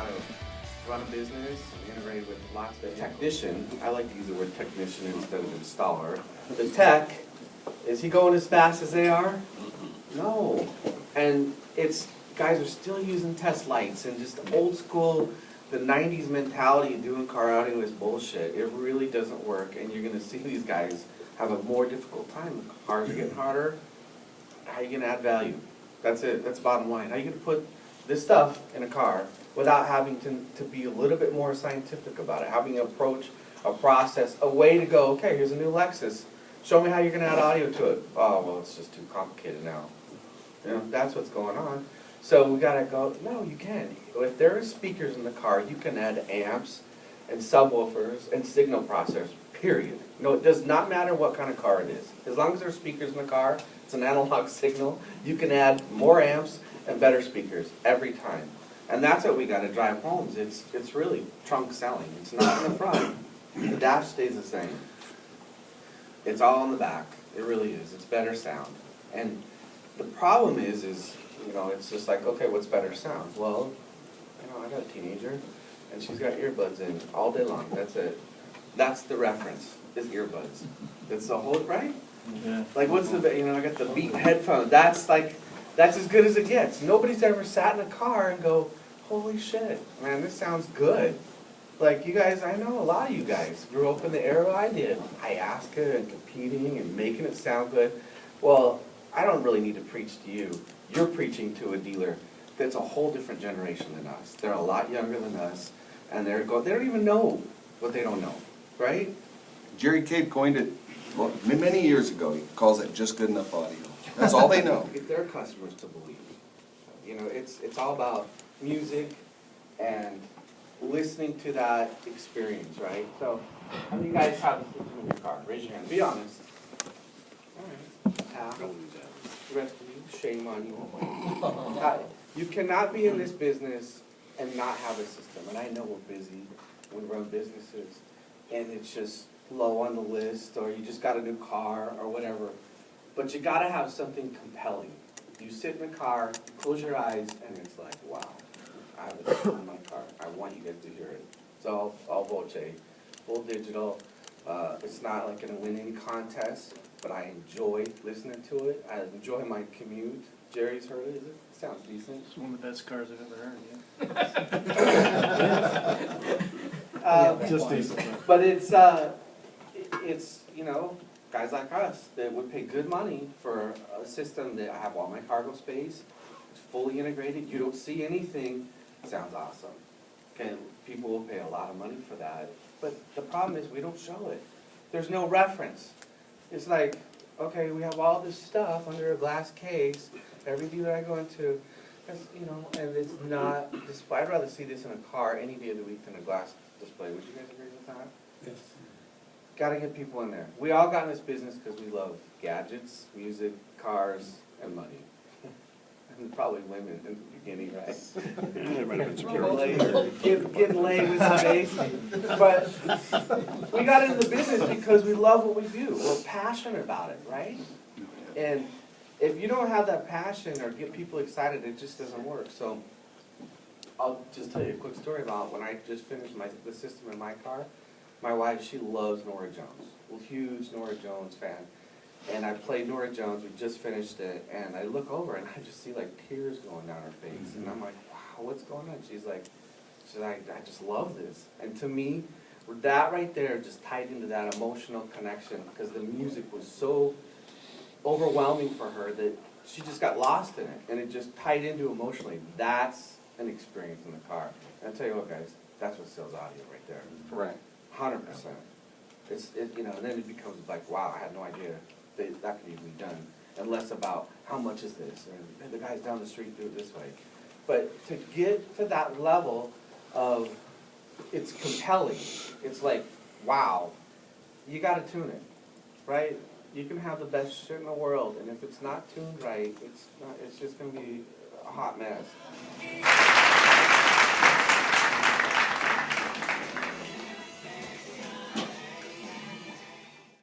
to run a business and integrate with lots of technician. I like to use the word technician instead of installer. The tech, is he going as fast as they are? No. And it's, guys are still using test lights and just old school, the 90s mentality of doing car outing is bullshit. It really doesn't work, and you're going to see these guys have a more difficult time. The cars are getting harder. How are you going to add value? That's it. That's the bottom line. How are you going to put this stuff in a car without having to be a little bit more scientific about it, having an approach, a process, a way to go, okay, here's a new Lexus. Show me how you're going to add audio to it. Oh, well, it's just too complicated now. You know, that's what's going on. So we got to go, no, you can. If there are speakers in the car, you can add amps and subwoofers and signal processors, period. No, it does not matter what kind of car it is. As long as there are speakers in the car, it's an analog signal, you can add more amps and better speakers every time. And that's what we got to drive home. It's really trunk selling. It's not in the front. The dash stays the same. It's all in the back. It really is. It's better sound. And the problem is, you know, it's just like, okay, what's better sound? Well, you know, I got a teenager, and she's got earbuds in all day long. That's it. That's the reference, is earbuds. It's the whole, right? Yeah. Like, what's the, you know, I got the Beat headphones. That's as good as it gets. Nobody's ever sat in a car and go, holy shit, man, this sounds good. Like, you guys, I know a lot of you guys grew up in the era I did. Ayahuasca and competing and making it sound good. Well, I don't really need to preach to you. You're preaching to a dealer that's a whole different generation than us. They're a lot younger than us, and they don't even know what they don't know, right? Jerry Cade coined it many years ago. He calls it just good enough audio. That's all they know. Get their customers to believe. You know, it's all about music and listening to that experience, right? So, how many of you guys have a system in your car? Raise your hand. Be honest. All right. Half. The rest of you, shame on you. You cannot be in this business and not have a system. And I know we're busy. We run businesses, and it's just low on the list, or you just got a new car, or whatever. But you got to have something compelling. You sit in the car, close your eyes, and it's like, wow, I have a system in my car. I want you guys to hear it. It's all voce, full digital. It's not like going to win any contest, but I enjoy listening to it. I enjoy my commute. Jerry's heard it. It sounds decent. It's one of the best cars I've ever heard, yeah. Just decent. But it's you know, guys like us that would pay good money for a system that I have all my cargo space, it's fully integrated, you don't see anything, sounds awesome. Okay, people will pay a lot of money for that, but the problem is we don't show it. There's no reference. It's like, okay, we have all this stuff under a glass case, every dealer I go into, you know, and it's not, I'd rather see this in a car any day of the week than a glass display. Would you guys agree with that? Yes. Got to get people in there. We all got in this business because we love gadgets, music, cars, and money. And probably women in the beginning, right? Getting laid with some bass. But we got into the business because we love what we do. We're passionate about it, right? And if you don't have that passion or get people excited, it just doesn't work. So I'll just tell you a quick story about when I just finished the system in my car. My wife, she loves Norah Jones. Well, huge Norah Jones fan. And I played Norah Jones, we just finished it, and I look over and I just see like tears going down her face. And I'm like, wow, what's going on? She's like, I just love this. And to me, that right there just tied into that emotional connection because the music was so overwhelming for her that she just got lost in it. And it just tied into emotionally. That's an experience in the car. And I'll tell you what, guys, that's what sells audio right there. Correct. 100%. You know, and then it becomes like, wow, I had no idea that could even be done. And less about how much is this, or the guys down the street do it this way. But to get to that level of it's compelling, it's like, wow, you got to tune it, right? You can have the best shit in the world, and if it's not tuned right, it's just going to be a hot mess.